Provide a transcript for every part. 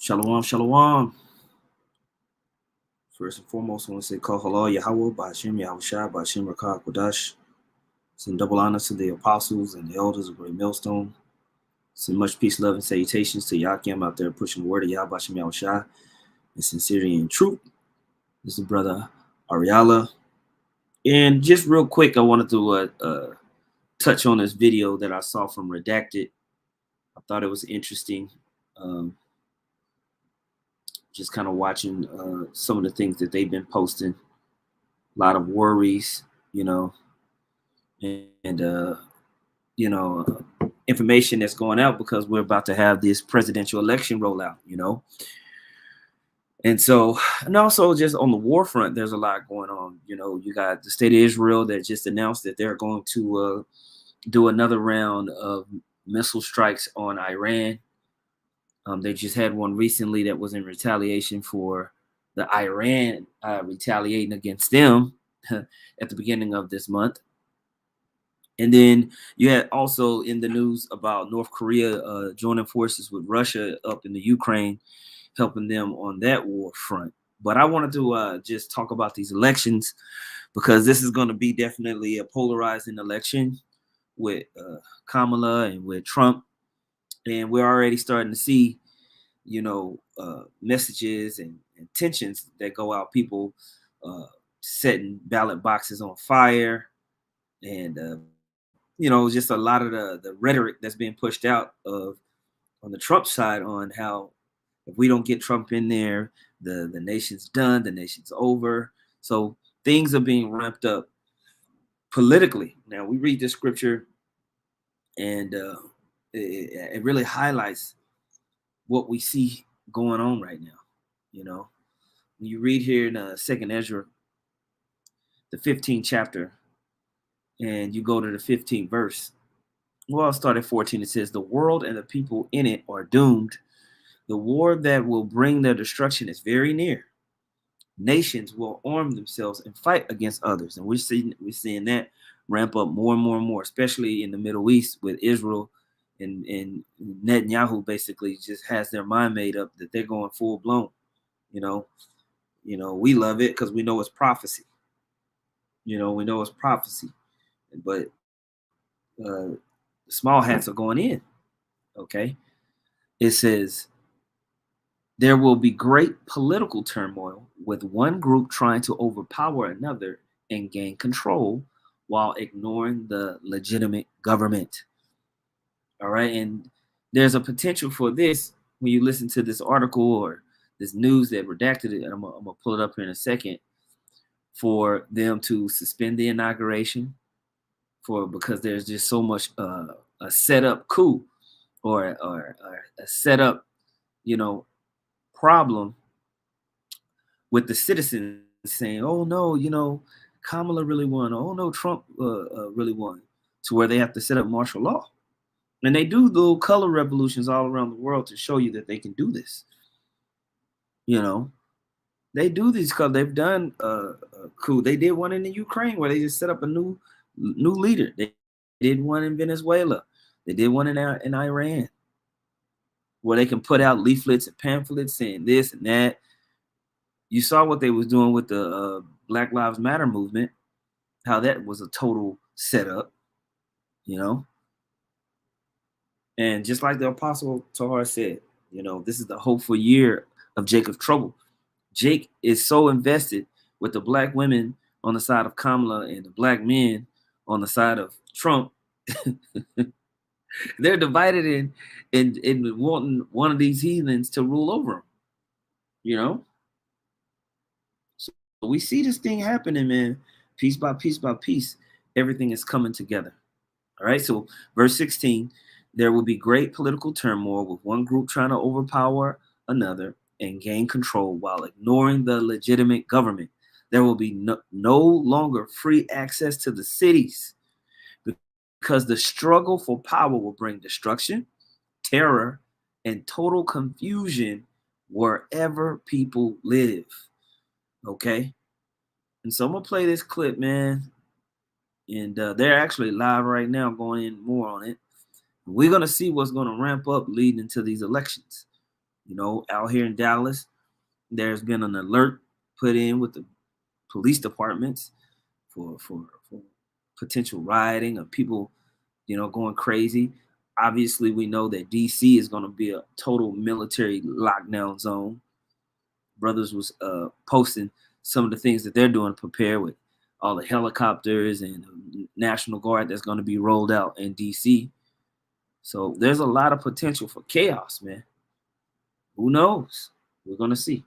Shalom, shalom. First and foremost, I want to say Kohala Yahweh, Bashim Yahushua, Bashim Rakah Kodash. Send double honor to the apostles and the elders of Great Millstone. Send much peace, love, and salutations to Yakim out there pushing the word of Yahweh Bashim Yahushua in sincerity and truth. This is brother Ariala. And just real quick, I wanted to touch on this video that I saw from Redacted. I thought it was interesting. Just kind of watching some of the things that they've been posting. A lot of worries, and information that's going out because we're about to have this presidential election rollout, And so, and also just on the war front, there's a lot going on. You got the state of Israel that just announced that they're going to do another round of missile strikes on Iran. They just had one recently that was in retaliation for the Iran retaliating against them at the beginning of this month. And then you had also in the news about North Korea joining forces with Russia up in the Ukraine, helping them on that war front. But I wanted to just talk about these elections because this is going to be definitely a polarizing election with Kamala and with Trump. And we're already starting to see, messages and tensions that go out, people setting ballot boxes on fire and, just a lot of the rhetoric that's being pushed out on the Trump side on how if we don't get Trump in there, the nation's done, the nation's over. So things are being ramped up politically. Now we read the scripture and it really highlights what we see going on right now. When you read here in Second Ezra, the 15th chapter, and you go to the 15th verse. Well, I'll start at 14. It says, the world and the people in it are doomed. The war that will bring their destruction is very near. Nations will arm themselves and fight against others. And we're seeing that ramp up more and more and more, especially in the Middle East with Israel and Netanyahu basically just has their mind made up that they're going full blown. We love it because we know it's prophecy. We know it's prophecy. But the small hats are going in. Okay. It says, there will be great political turmoil with one group trying to overpower another and gain control while ignoring the legitimate government. All right. And there's a potential for this when you listen to this article or this news that redacted it. And I'm going to pull it up here in a second for them to suspend the inauguration because there's just so much a setup coup or a setup, problem with the citizens saying, oh no, Kamala really won. Oh no, Trump really won, to where they have to set up martial law. And they do little color revolutions all around the world to show you that they can do this. They do these because they've done a coup. They did one in the Ukraine where they just set up a new leader. They did one in Venezuela. They did one in Iran where they can put out leaflets and pamphlets saying this and that. You saw what they was doing with the Black Lives Matter movement, how that was a total setup, And just like the Apostle Tahar said, this is the hopeful year of Jacob's trouble. Jake is so invested with the black women on the side of Kamala and the black men on the side of Trump. They're divided in wanting one of these heathens to rule over them, So we see this thing happening, man, piece by piece by piece. Everything is coming together. All right. So verse 16, there will be great political turmoil with one group trying to overpower another and gain control while ignoring the legitimate government. There will be no longer free access to the cities because the struggle for power will bring destruction, terror, and total confusion wherever people live. Okay. And so I'm going to play this clip, man. And they're actually live right now going in more on it. We're going to see what's going to ramp up leading into these elections. Out here in Dallas, there's been an alert put in with the police departments for potential rioting of people, going crazy. Obviously, we know that DC is going to be a total military lockdown zone. Brothers was posting some of the things that they're doing to prepare with all the helicopters and National Guard that's going to be rolled out in DC. So there's a lot of potential for chaos, man. Who knows? We're going to see.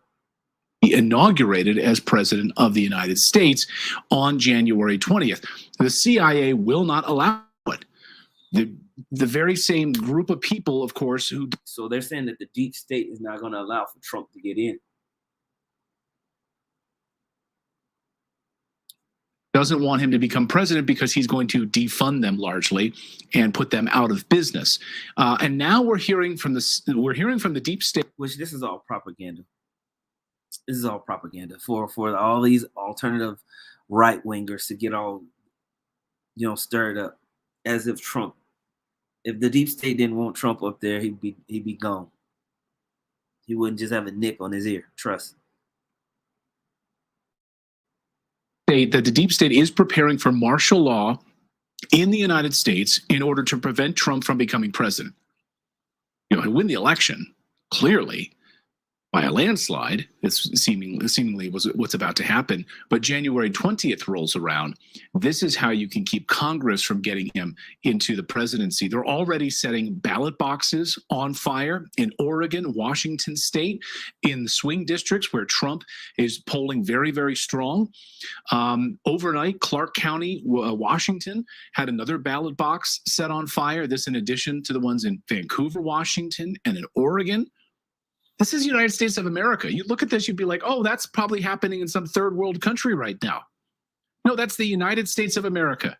Inaugurated as president of the United States on January 20th. The CIA will not allow it. The very same group of people, of course, who... So they're saying that the deep state is not going to allow for Trump to get in. Doesn't want him to become president because he's going to defund them largely and put them out of business. And now we're hearing from the deep state, which this is all propaganda. This is all propaganda for all these alternative right wingers to get all stirred up, as if the deep state didn't want Trump up there, he'd be gone. He wouldn't just have a nip on his ear. Trust. That the deep state is preparing for martial law in the United States in order to prevent Trump from becoming president. He'll win the election, clearly, by a landslide. It's seemingly was what's about to happen. But January 20th rolls around. This is how you can keep Congress from getting him into the presidency. They're already setting ballot boxes on fire in Oregon, Washington State, in the swing districts where Trump is polling very, very strong. Overnight, Clark County, Washington, had another ballot box set on fire. This in addition to the ones in Vancouver, Washington, and in Oregon. This is the United States of America. You look at this, you'd be like, oh, that's probably happening in some third world country right now. No, that's the United States of America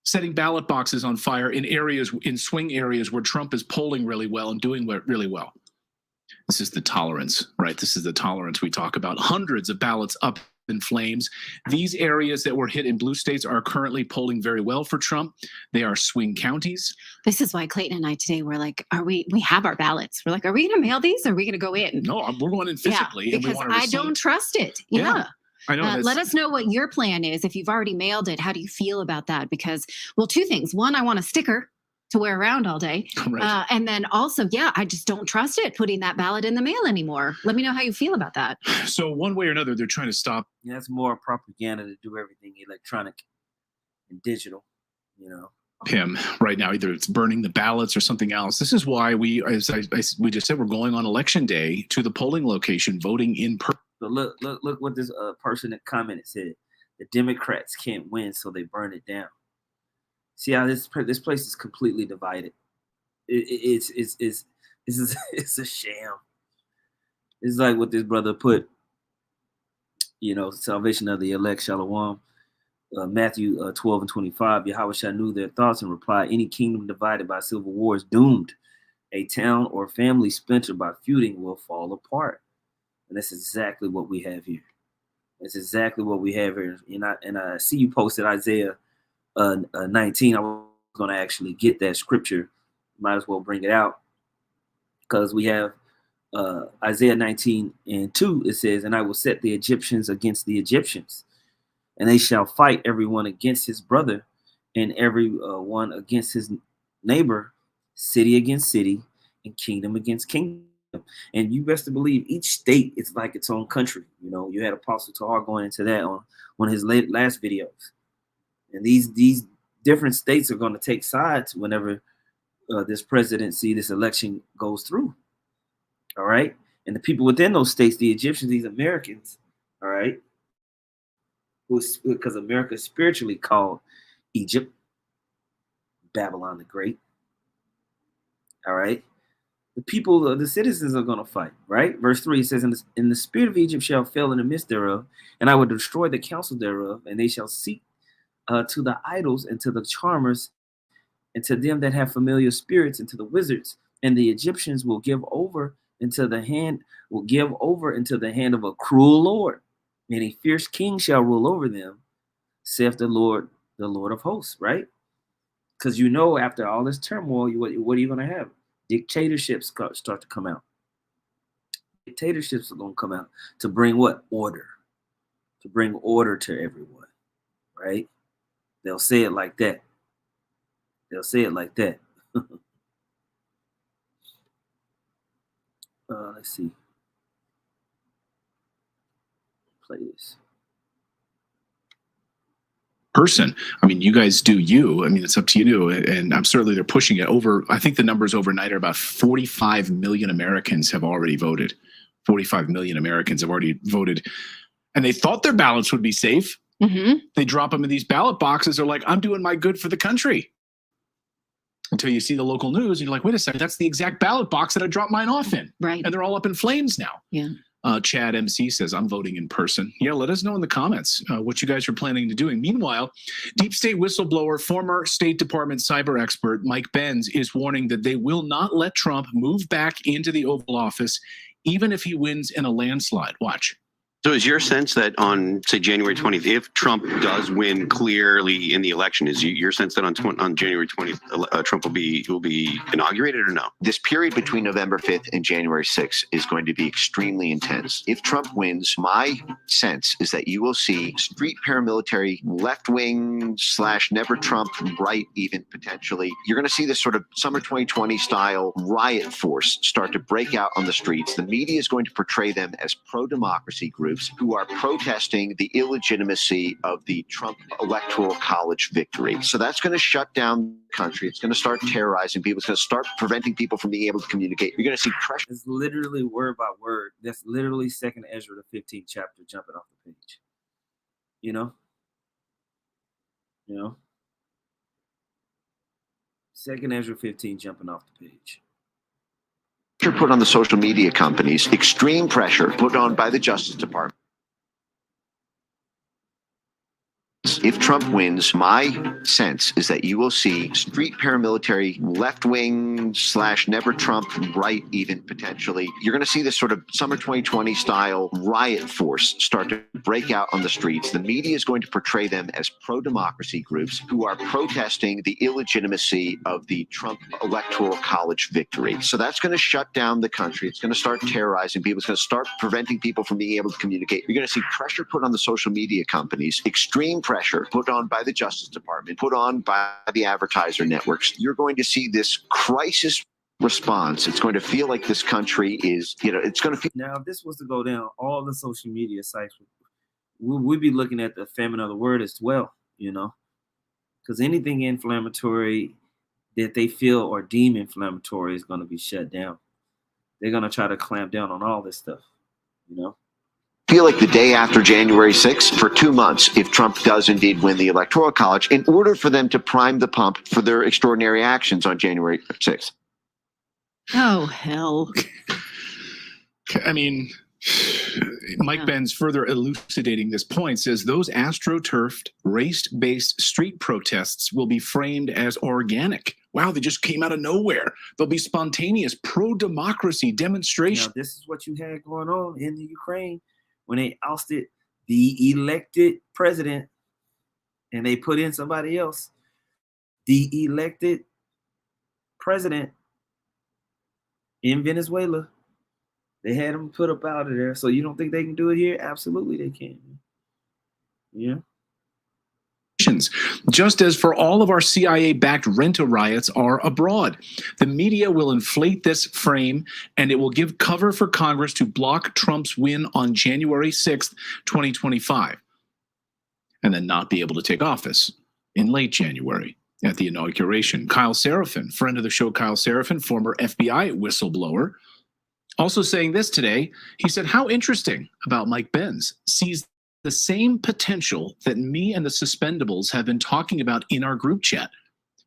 setting ballot boxes on fire in swing areas where Trump is polling really well and doing really well. This is the tolerance, right? This is the tolerance we talk about. Hundreds of ballots up in flames. These areas that were hit in blue states are currently polling very well for Trump. They are swing counties. This is why Clayton and I today were like, we have our ballots. We're like, are we going to mail these? Or are we going to go in? No, we're going in physically. Yeah, because I don't trust it. Yeah. I know. Let us know what your plan is. If you've already mailed it, how do you feel about that? Because, well, two things. One, I want a sticker to wear around all day. Right. And then also, I just don't trust it putting that ballot in the mail anymore. Let me know how you feel about that. So one way or another, they're trying to stop. Yeah, it's more propaganda to do everything electronic and digital, Him right now, either it's burning the ballots or something else. This is why we just said, we're going on election day to the polling location, voting in person. So look what this person that commented said. The Democrats can't win, so they burn it down. See how this place is completely divided. It's a sham. It's like what this brother put. Salvation of the elect, Shalom. Matthew 12:25. Yahweh knew their thoughts and replied, any kingdom divided by civil war is doomed. A town or family splintered by feuding will fall apart. And that's exactly what we have here. That's exactly what we have here. And I see you posted Isaiah 19. I was going to actually get that scripture. Might as well bring it out because we have Isaiah 19:2. It says, and I will set the Egyptians against the Egyptians, and they shall fight everyone against his brother and every one against his neighbor, city against city, and kingdom against kingdom. And you best to believe each state is like its own country. You had Apostle Tahar going into that on one of his last videos. And these different states are going to take sides whenever this presidency, this election goes through. All right. And the people within those states, the Egyptians, these Americans, all right, because America is spiritually called Egypt, Babylon the Great. All right. The people, the citizens are going to fight, right? Verse 3 says, in the spirit of Egypt shall fail in the midst thereof, and I will destroy the counsel thereof, and they shall seek to the idols and to the charmers and to them that have familiar spirits and to the wizards, and the Egyptians will give over into the hand of a cruel lord, and a fierce king shall rule over them, saith the Lord of hosts, right? Because after all this turmoil, what are you going to have? Dictatorships start to come out. dictatorships are going to come out to bring what? Order. To bring order to everyone, right? They'll say it like that. They'll say it like that. Let's see. Play this. Person. I mean, you guys do you. I mean, it's up to you. And I'm certainly they're pushing it over. I think the numbers overnight are about 45 million Americans have already voted. 45 million Americans have already voted. And they thought their ballots would be safe. Mm-hmm. They drop them in these ballot boxes. They're like, I'm doing my good for the country. Until you see the local news and you're like, wait a second, that's the exact ballot box that I dropped mine off in. Right. And they're all up in flames now. Yeah. Chad MC says, I'm voting in person. Yeah, let us know in the comments what you guys are planning to doing. Meanwhile, deep state whistleblower, former State Department cyber expert Mike Benz is warning that they will not let Trump move back into the Oval Office, even if he wins in a landslide. Watch. So is your sense that on, say, January 20th, if Trump does win clearly in the election, is your sense that on January 20th, Trump will be inaugurated or no? This period between November 5th and January 6th is going to be extremely intense. If Trump wins, my sense is that you will see street paramilitary, left-wing / never Trump, right even potentially. You're going to see this sort of summer 2020 style riot force start to break out on the streets. The media is going to portray them as pro-democracy groups who are protesting the illegitimacy of the Trump Electoral College victory. So that's going to shut down the country. It's going to start terrorizing people. It's going to start preventing people from being able to communicate. You're going to see pressure. It's literally word by word. That's literally 2nd Ezra, the 15th chapter, jumping off the page. You know? 2nd Ezra 15 jumping off the page. Put on the social media companies, extreme pressure put on by the Justice Department. If Trump wins, my sense is that you will see street paramilitary, left-wing / never Trump, right even potentially. You're going to see this sort of summer 2020 style riot force start to break out on the streets. The media is going to portray them as pro-democracy groups who are protesting the illegitimacy of the Trump Electoral College victory. So that's going to shut down the country. It's going to start terrorizing people. It's going to start preventing people from being able to communicate. You're going to see pressure put on the social media companies, extreme pressure put on by the Justice Department, put on by the advertiser networks. You're going to see this crisis response. It's going to feel like this country is, it's going to feel. Now, if this was to go down, all the social media sites, we'd be looking at the famine of the word as well, because anything inflammatory that they feel or deem inflammatory is going to be shut down. They're going to try to clamp down on all this stuff, Feel like the day after January 6th for 2 months, if Trump does indeed win the Electoral College, in order for them to prime the pump for their extraordinary actions on January 6th. Oh, hell. I mean, Mike Benz, further elucidating this point, says those astroturfed, race-based street protests will be framed as organic. Wow, they just came out of nowhere. They'll be spontaneous pro-democracy demonstrations. Now, this is what you had going on in the Ukraine when they ousted the elected president and they put in somebody else. The elected president in Venezuela, they had him put up out of there. So you don't think they can do it here? Absolutely they can. Yeah. Just as for all of our CIA-backed rent-a riots are abroad. The media will inflate this frame, and it will give cover for Congress to block Trump's win on January 6th, 2025, and then not be able to take office in late January at the inauguration. Kyle Seraphin, friend of the show Kyle Seraphin, former FBI whistleblower, also saying this today. He said, how interesting about Mike Benz sees the same potential that me and the Suspendables have been talking about in our group chat.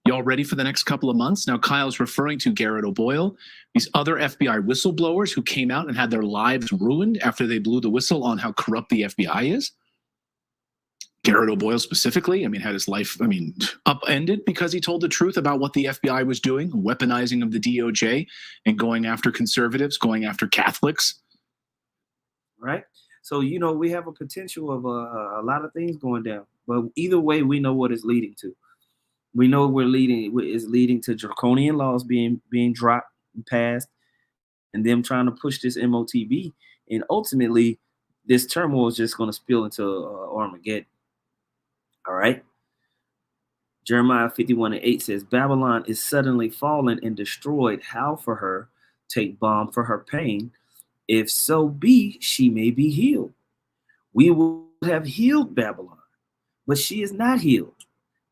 Y'all ready for the next couple of months? Now, Kyle's referring to Garrett O'Boyle, these other FBI whistleblowers who came out and had their lives ruined after they blew the whistle on how corrupt the FBI is. Garrett O'Boyle specifically, had his life, upended because he told the truth about what the FBI was doing, weaponizing of the DOJ and going after conservatives, going after Catholics. Right? So, we have a potential of a lot of things going down. But either way, we know what it's leading to. We know it's leading to draconian laws being dropped and passed. and them trying to push this MOTB. And ultimately, this turmoil is just going to spill into Armageddon. All right. Jeremiah 51:8 says, Babylon is suddenly fallen and destroyed. How for her? Take balm for her pain. If so be, she may be healed. We would have healed Babylon, but she is not healed.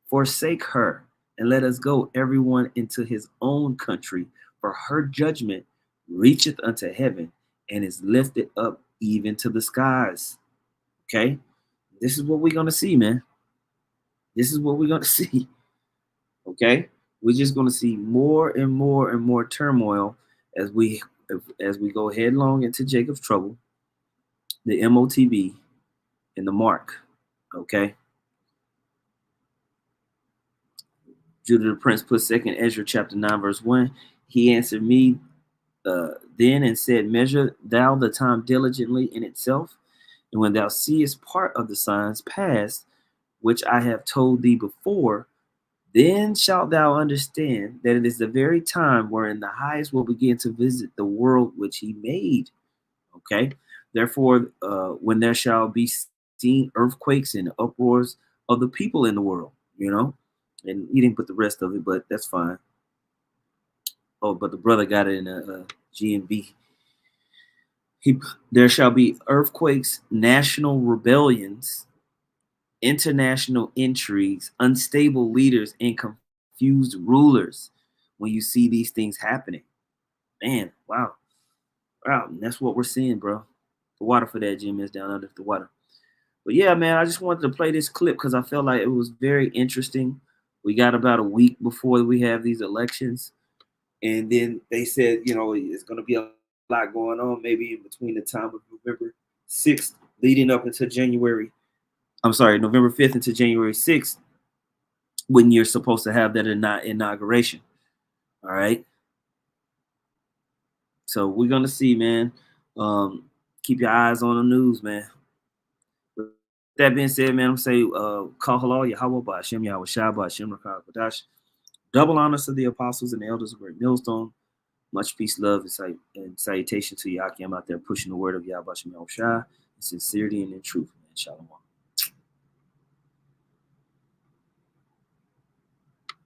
Forsake her, and let us go, everyone, into his own country, for her judgment reacheth unto heaven, and is lifted up even to the skies. Okay? This is what we're going to see, man. This is what we're going to see. Okay? We're just going to see more and more and more turmoil as we go headlong into Jacob's trouble, the MOTB, and the mark. Okay? Judah the Prince put 2nd Ezra chapter 9 verse 1. He answered me then and said, measure thou the time diligently in itself, and when thou seest part of the signs past, which I have told thee before, then shalt thou understand that it is the very time wherein the highest will begin to visit the world which he made. Okay. Therefore, when there shall be seen earthquakes and uproars of the people in the world, and he didn't put the rest of it, but that's fine. Oh, but the brother got it in a GMB. There shall be earthquakes, national rebellions, international intrigues, unstable leaders, and confused rulers. When you see these things happening, man, wow, that's what we're seeing, bro. The water for that, Jim, is down under the water. But yeah, man, I just wanted to play this clip because I felt like it was very interesting. We got about a week before we have these elections. And then they said, it's going to be a lot going on, maybe in between the time of November 6th leading up into November 5th into January 6th, when you're supposed to have that inauguration. All right. So we're going to see, man. Keep your eyes on the news, man. With that being said, man, I'm saying, Kahala, Yahweh, Ba'ashem, Yahweh, Shah, Ba'ashem, Rakah, Badash. Double honors to the apostles and the elders of Great Millstone. Much peace, love, and salutation to Yaki. I'm out there pushing the word of Yahweh, Shah, in sincerity and in truth, man. Shalom.